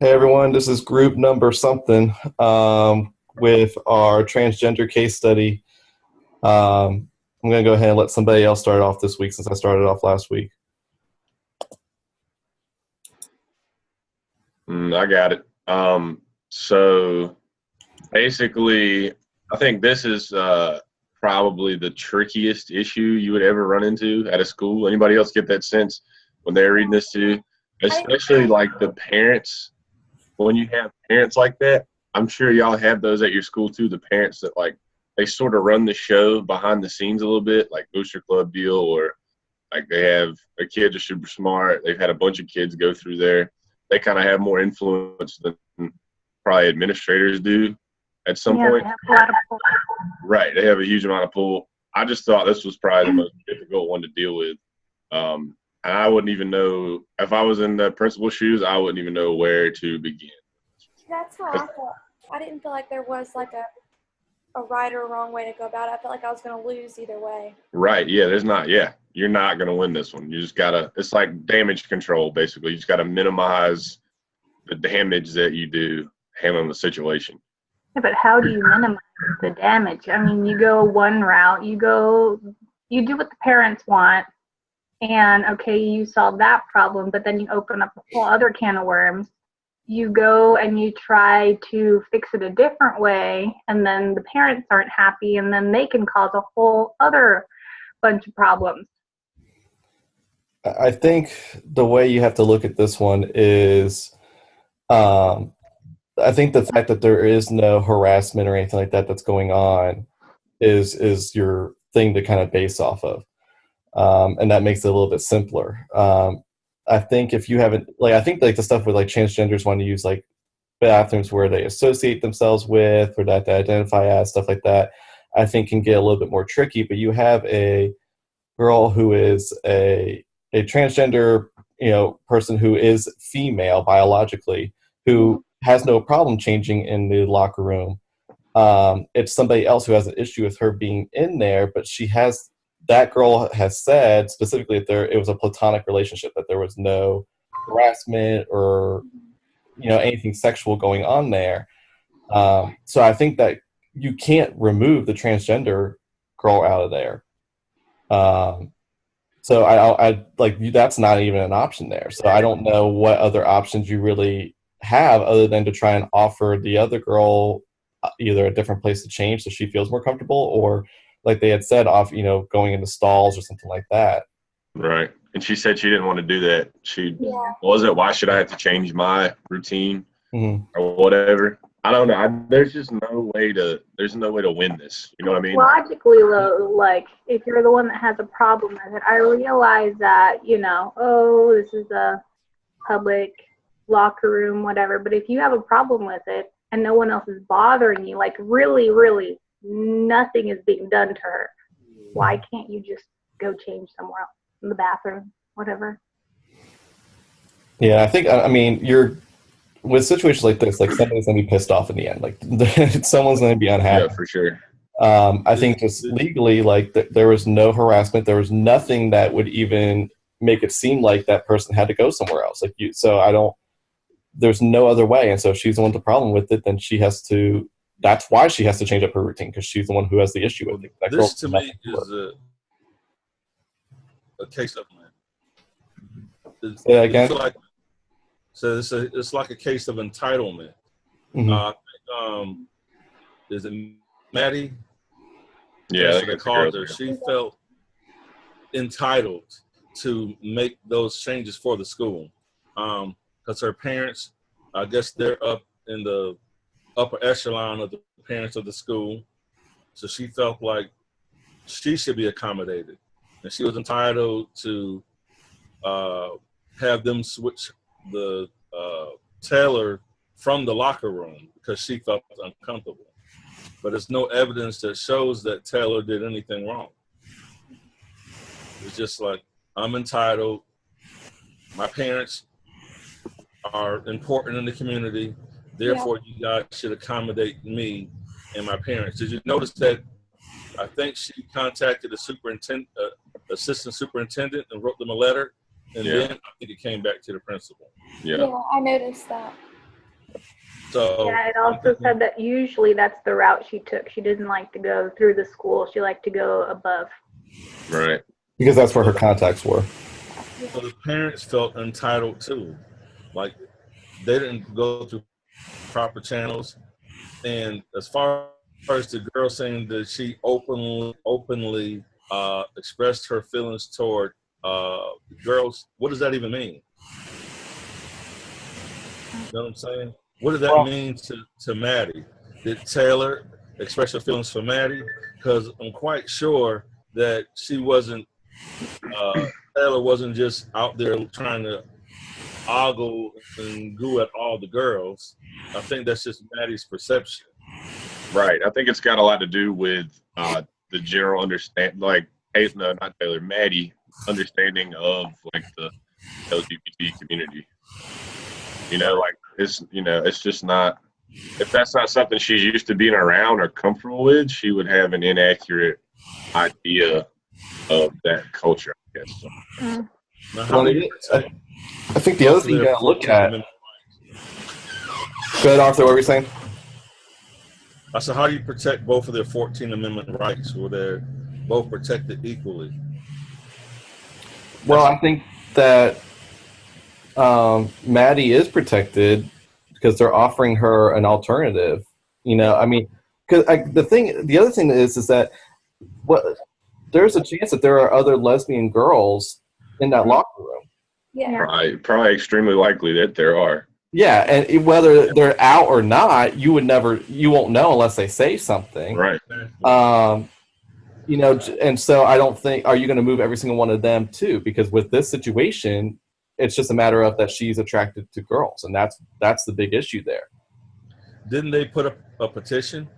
Hey everyone, this is group number something with our transgender case study. I'm going to go ahead and let somebody else start off this week since I started off last week. I got it. So basically, I think this is probably the trickiest issue you would ever run into at a school. Anybody else get that sense when they're reading this too? Especially like the parents, when you have parents like that, I'm sure y'all have those at your school too, the parents that like, they sort of run the show behind the scenes a little bit, like Booster Club deal, or like they have their kids are super smart. They've had a bunch of kids go through there. They kind of have more influence than probably administrators do at some point. They have a lot of pull. Right. They have a huge amount of pull. I just thought this was probably the most difficult one to deal with. And I wouldn't even know, if I was in the principal's shoes, I wouldn't even know where to begin. That's how I felt. I didn't feel like there was like a right or wrong way to go about it. I felt like I was going to lose either way. Right. Yeah. You're not going to win this one. You just got to, it's like damage control, basically. You just got to minimize the damage that you do handling the situation. Yeah, but how do you minimize the damage? I mean, you go one route, you do what the parents want, and okay, you solve that problem, but then you open up a whole other can of worms. You go and you try to fix it a different way, and then the parents aren't happy, and then they can cause a whole other bunch of problems. I think the way you have to look at this one is I think the fact that there is no harassment or anything like that that's going on is your thing to kind of base off of. And that makes it a little bit simpler. I think if you haven't, like, I think like the stuff with like transgenders want to use like bathrooms where they associate themselves with or that they identify as, stuff like that, I think can get a little bit more tricky. But you have a girl who is a transgender, person who is female biologically, who has no problem changing in the locker room. It's somebody else who has an issue with her being in there, but that girl has said specifically that it was a platonic relationship, that there was no harassment or, anything sexual going on there. So I think that you can't remove the transgender girl out of there. So I like, that's not even an option there. So I don't know what other options you really have other than to try and offer the other girl either a different place to change so she feels more comfortable, or like they had said, off, going into stalls or something like that. Right. And she said she didn't want to do that. Was it, why should I have to change my routine or whatever? I don't know. There's no way to win this. You know what I mean? Logically, though, like, if you're the one that has a problem with it, I realize that, this is a public locker room, whatever. But if you have a problem with it and no one else is bothering you, like really, really nothing is being done to her, why can't you just go change somewhere else, in the bathroom, whatever? Yeah, I mean, you're with situations like this, like somebody's gonna be pissed off in the end. Like someone's gonna be unhappy. Yeah, for sure. I think just legally, like there was no harassment. There was nothing that would even make it seem like that person had to go somewhere else. There's no other way. And so if she's the one with the problem with it, then that's why she has to change up her routine, because she's the one who has the issue with it. This to me is a case of Say that again? It's like a case of entitlement. Mm-hmm. I think, is it Maddie? Yeah, that's what they called her. She felt entitled to make those changes for the school. Because her parents, I guess they're up in the upper echelon of the parents of the school. So she felt like she should be accommodated. And she was entitled to have them switch the Taylor from the locker room because she felt uncomfortable. But there's no evidence that shows that Taylor did anything wrong. It's just like, I'm entitled. My parents are important in the community. Therefore, you guys should accommodate me and my parents. Did you notice that? I think she contacted the assistant superintendent, and wrote them a letter, and then I think it came back to the principal. Yeah, I noticed that. So Yeah, it also said that usually that's the route she took. She didn't like to go through the school. She liked to go above. Right. Because that's where her contacts were. So the parents felt entitled too, like they didn't go through proper channels. And as far as the girl saying that she openly expressed her feelings toward girls, what does that even mean? You know what I'm saying? What did that mean to Maddie? Did Taylor express her feelings for Maddie? Because I'm quite sure that she wasn't, Taylor wasn't just out there trying to ogle and goo at all the girls. I think that's just Maddie's perception. Right. I think it's got a lot to do with the general not Taylor, Maddie understanding of like the LGBT community. It's just not, if that's not something she's used to being around or comfortable with, she would have an inaccurate idea of that culture, I guess. So. Now, how do you I think the other thing you gotta look at. Go ahead, Arthur. What were you saying? I said, how do you protect both of their 14th Amendment rights, where they're both protected equally? Well, I think that Maddie is protected because they're offering her an alternative. I mean, because the other thing is that there's a chance that there are other lesbian girls in that locker room. Yeah. Probably extremely likely that there are. Yeah, and whether they're out or not, you won't know unless they say something. Right. And so I don't think, are you going to move every single one of them too? Because with this situation, it's just a matter of that she's attracted to girls, and that's the big issue there. Didn't they put up a petition?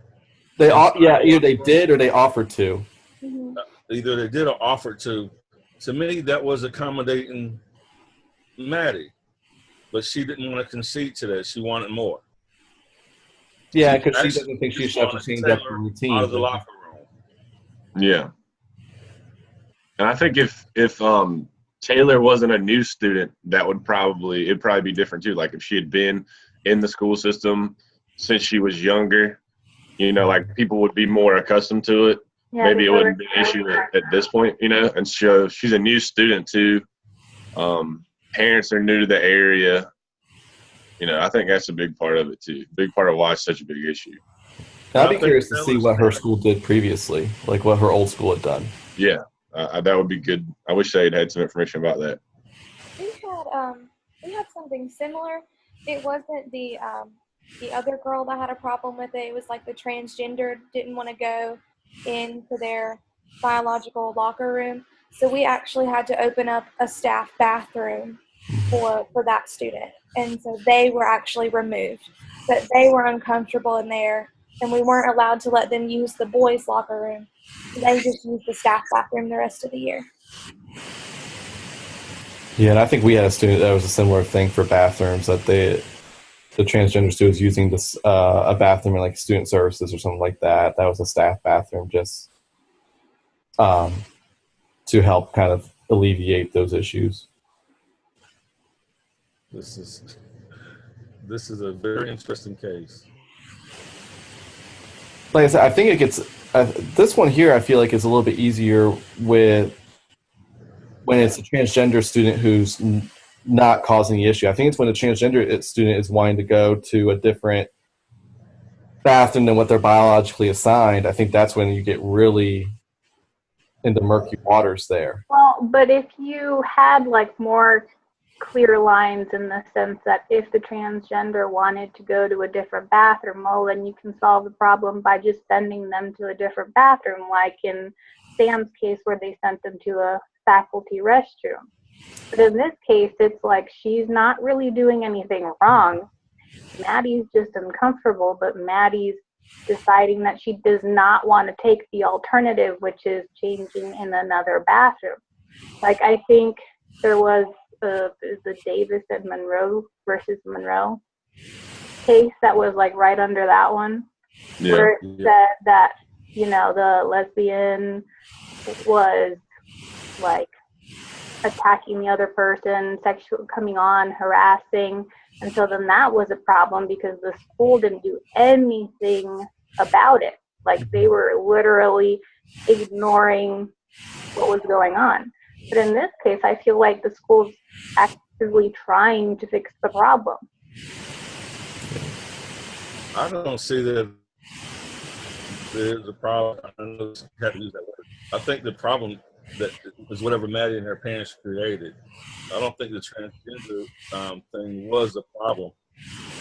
Either they did or they offered to. Either they did or offered to. To me, that was accommodating Maddie, but she didn't want to concede to that. She wanted more. Yeah, because she doesn't think she should have to change up the routine. Out of the locker room. Yeah, and I think if Taylor wasn't a new student, it'd probably be different too. Like if she had been in the school system since she was younger, like people would be more accustomed to it. Yeah, maybe it wouldn't be an issue at this point, And so she's a new student too. Parents are new to the area. I think that's a big part of it too. Big part of why it's such a big issue. I'd be curious to see what her school did previously, like what her old school had done. Yeah, that would be good. I wish they had some information about that. We had something similar. It wasn't the other girl that had a problem with it. It was like the transgender didn't want to go into their biological locker room. So we actually had to open up a staff bathroom for that student. And so they were actually removed. But they were uncomfortable in there, and we weren't allowed to let them use the boys' locker room. They just used the staff bathroom the rest of the year. Yeah, and I think we had a student that was a similar thing for bathrooms, that the transgender student was using this a bathroom in like student services or something like that. That was a staff bathroom, just to help kind of alleviate those issues. This is a very interesting case. Like I said, I think it gets this one here. I feel like it's a little bit easier when it's a transgender student who's not causing the issue. I think it's when a transgender student is wanting to go to a different bathroom than what they're biologically assigned. I think that's when you get really into murky waters there. Well, but if you had like more clear lines in the sense that if the transgender wanted to go to a different bathroom, well, then you can solve the problem by just sending them to a different bathroom, like in Sam's case where they sent them to a faculty restroom. But in this case, it's like she's not really doing anything wrong. Maddie's just uncomfortable, but Maddie's deciding that she does not want to take the alternative, which is changing in another bathroom. Like I think there was the Davis and Monroe versus Monroe case that was like right under that one, where it said that the lesbian was like attacking the other person, sexual coming on, harassing. And so then that was a problem because the school didn't do anything about it. Like they were literally ignoring what was going on. But in this case, I feel like the school's actively trying to fix the problem. I don't see that there's a problem. I don't know if you have to use that word. I think the problem that is whatever Maddie and her parents created. I don't think the transgender thing was a problem.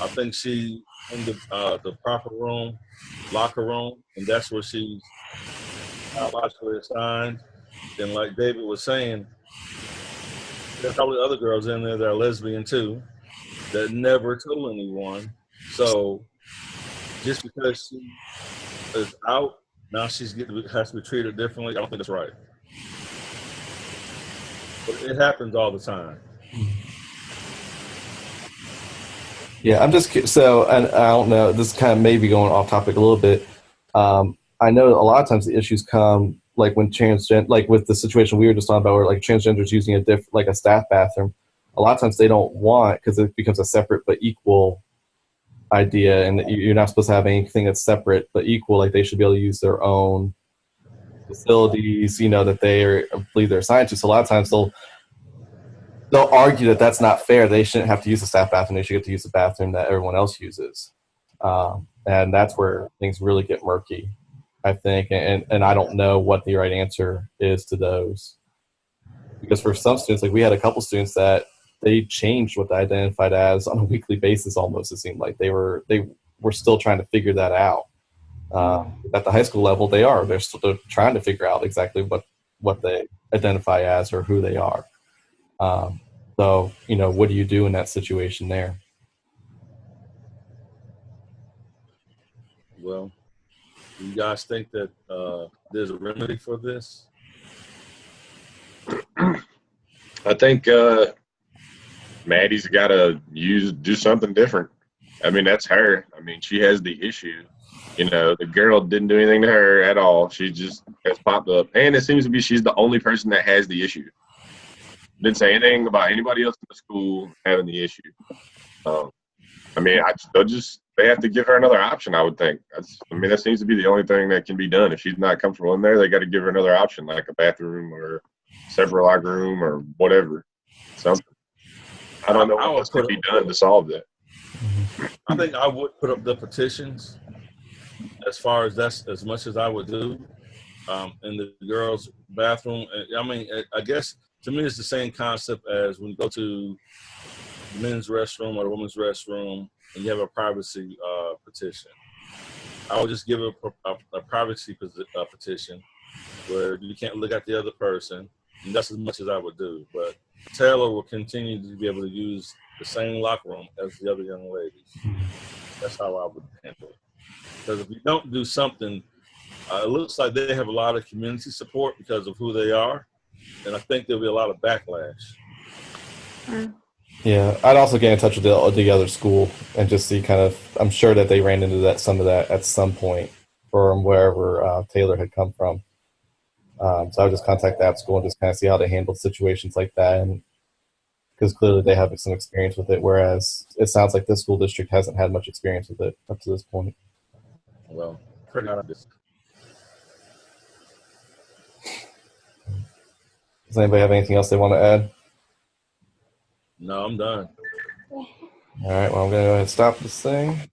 I think she in the proper room, locker room, and that's where she's biologically assigned. And like David was saying, there's probably other girls in there that are lesbian too that never told anyone. So just because she is out, now has to be treated differently. I don't think that's right. But it happens all the time. Yeah, I'm just so, and I don't know. This kind of maybe going off topic a little bit. I know a lot of times the issues come like when transgender, like with the situation we were just talking about, where like transgenders using a staff bathroom. A lot of times they don't want, because it becomes a separate but equal idea, and you're not supposed to have anything that's separate but equal. Like they should be able to use their own facilities, that they believe they're assigned to. So a lot of times they'll argue that that's not fair. They shouldn't have to use the staff bathroom. They should get to use the bathroom that everyone else uses. And that's where things really get murky, I think. And I don't know what the right answer is to those. Because for some students, like we had a couple students that they changed what they identified as on a weekly basis almost. It seemed like they were still trying to figure that out. At the high school level, they're still trying to figure out exactly what they identify as or who they are. So, what do you do in that situation there? Well, do you guys think that there's a remedy for this? I think Maddie's got to do something different. I mean, that's her. I mean, she has the issue. The girl didn't do anything to her at all. She just has popped up. And it seems to be she's the only person that has the issue. Didn't say anything about anybody else in the school having the issue. I mean, they have to give her another option, I would think. That seems to be the only thing that can be done. If she's not comfortable in there, they got to give her another option, like a bathroom or separate locker room or whatever. Something. I don't know what else could be done to solve that. I think I would put up the petitions. As far as that's as much as I would do in the girls' bathroom. I mean, I guess to me it's the same concept as when you go to the men's restroom or the women's restroom and you have a privacy petition. I would just give a privacy petition where you can't look at the other person, and that's as much as I would do. But Taylor will continue to be able to use the same locker room as the other young ladies. That's how I would handle it. Because if you don't do something, it looks like they have a lot of community support because of who they are, and I think there'll be a lot of backlash. Yeah, I'd also get in touch with the other school and just see I'm sure that they ran into some of that at some point from wherever Taylor had come from. So I would just contact that school and just kind of see how they handle situations like that, and because clearly they have some experience with it, whereas it sounds like this school district hasn't had much experience with it up to this point. Well, pretty honest. Does anybody have anything else they want to add? No, I'm done. All right, well, I'm going to go ahead and stop this thing.